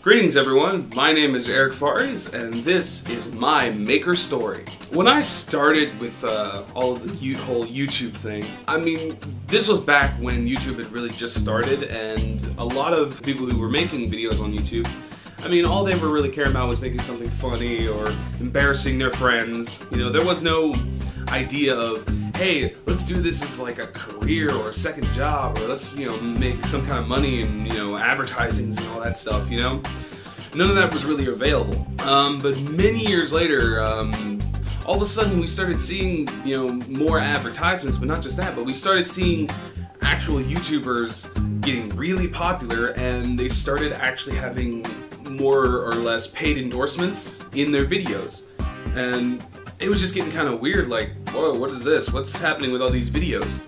Greetings everyone, my name is Eric Fares and this is my maker story. When I started with all of the whole YouTube thing, I mean, this was back when YouTube had really just started, and a lot of people who were making videos on YouTube, I mean, all they were really caring about was making something funny or embarrassing their friends. You know, there was no idea of, hey, let's do this as like a career or a second job, or let's, you know, make some kind of money and, you know, advertisings and all that stuff, you know? None of that was really available. But many years later, all of a sudden we started seeing, you know, more advertisements, but not just that, but we started seeing actual YouTubers getting really popular, and they started actually having more or less paid endorsements in their videos. And it was just getting kind of weird, like, whoa, what is this? What's happening with all these videos?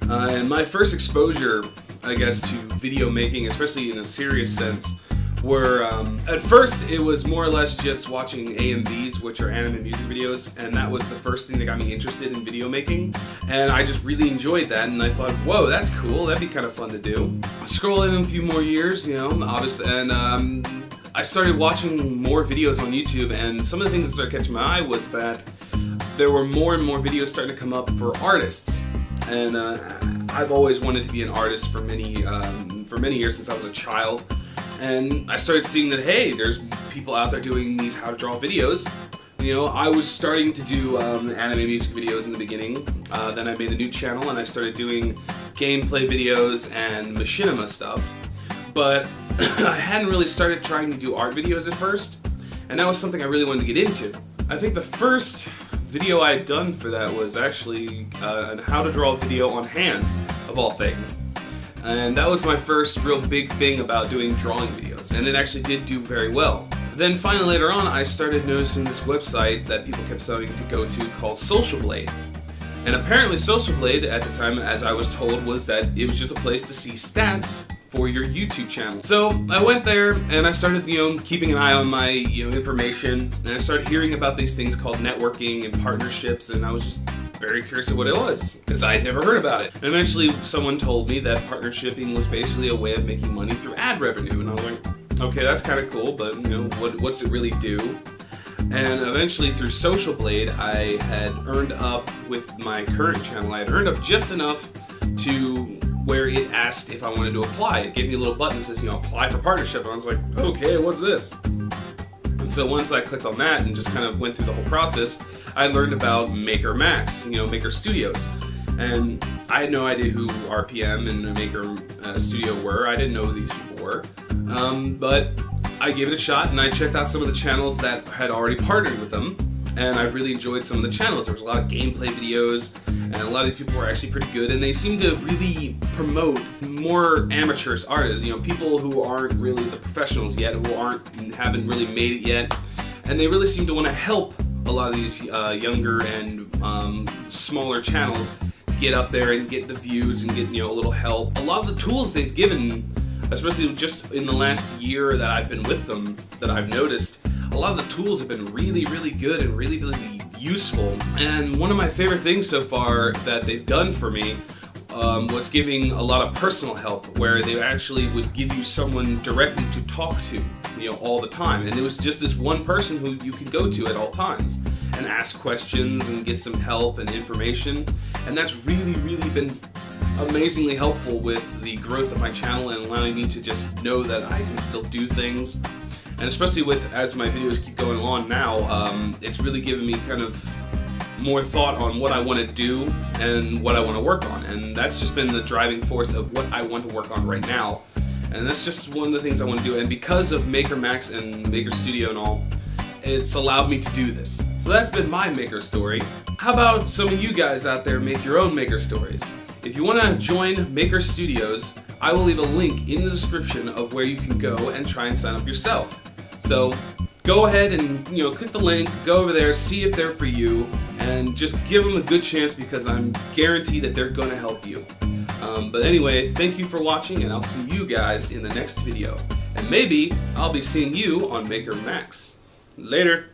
And my first exposure, I guess, to video making, especially in a serious sense, were, at first it was more or less just watching AMVs, which are anime music videos, and that was the first thing that got me interested in video making, and I just really enjoyed that, and I thought, whoa, that's cool, that'd be kind of fun to do. Scroll in a few more years, you know, obviously, and I started watching more videos on YouTube, and some of the things that started catching my eye was that there were more and more videos starting to come up for artists. And I've always wanted to be an artist for many years, since I was a child. And I started seeing that, hey, there's people out there doing these how to draw videos. You know, I was starting to do anime music videos in the beginning. Then I made a new channel and I started doing gameplay videos and machinima stuff. But I hadn't really started trying to do art videos at first, and that was something I really wanted to get into. I think the first video I had done for that was actually how to draw a video on hands, of all things. And that was my first real big thing about doing drawing videos, and it actually did do very well. Then finally later on, I started noticing this website that people kept starting to go to called Socialblade. And apparently Socialblade at the time, as I was told, was that it was just a place to see stats for your YouTube channel. So I went there and I started, you know, keeping an eye on my, you know, information, and I started hearing about these things called networking and partnerships, and I was just very curious of what it was, because I had never heard about it. And eventually someone told me that partnershiping was basically a way of making money through ad revenue, and I was like, okay, that's kind of cool, but, you know, what's it really do? And eventually through Socialblade, I had earned up with my current channel, I had earned up just enough to where it asked if I wanted to apply. It gave me a little button that says, you know, apply for partnership, and I was like, okay, what's this? And so once I clicked on that and just kind of went through the whole process, I learned about Maker Max, you know, Maker Studios. And I had no idea who RPM and Maker Studio were. I didn't know who these people were. But I gave it a shot, and I checked out some of the channels that had already partnered with them, and I really enjoyed some of the channels. There was a lot of gameplay videos, and a lot of these people were actually pretty good, and they seemed to really promote more amateur artists, you know, people who aren't really the professionals yet, who haven't really made it yet, and they really seem to want to help a lot of these younger and smaller channels get up there and get the views and get, you know, a little help. A lot of the tools they've given, especially just in the last year that I've been with them, that I've noticed, a lot of the tools have been really, really good and really, really useful. And one of my favorite things so far that they've done for me was giving a lot of personal help, where they actually would give you someone directly to talk to, you know, all the time. And it was just this one person who you could go to at all times and ask questions and get some help and information. And that's really, really been amazingly helpful with the growth of my channel and allowing me to just know that I can still do things. And especially with, as my videos keep going on now, it's really given me kind of more thought on what I want to do and what I want to work on. And that's just been the driving force of what I want to work on right now. And that's just one of the things I want to do. And because of Maker Max and Maker Studio and all, it's allowed me to do this. So that's been my maker story. How about some of you guys out there make your own maker stories? If you want to join Maker Studios, I will leave a link in the description of where you can go and try and sign up yourself. So go ahead and, you know, click the link, go over there, see if they're for you, and just give them a good chance, because I'm guaranteed that they're going to help you. But anyway, thank you for watching, and I'll see you guys in the next video. And maybe I'll be seeing you on Maker Max. Later.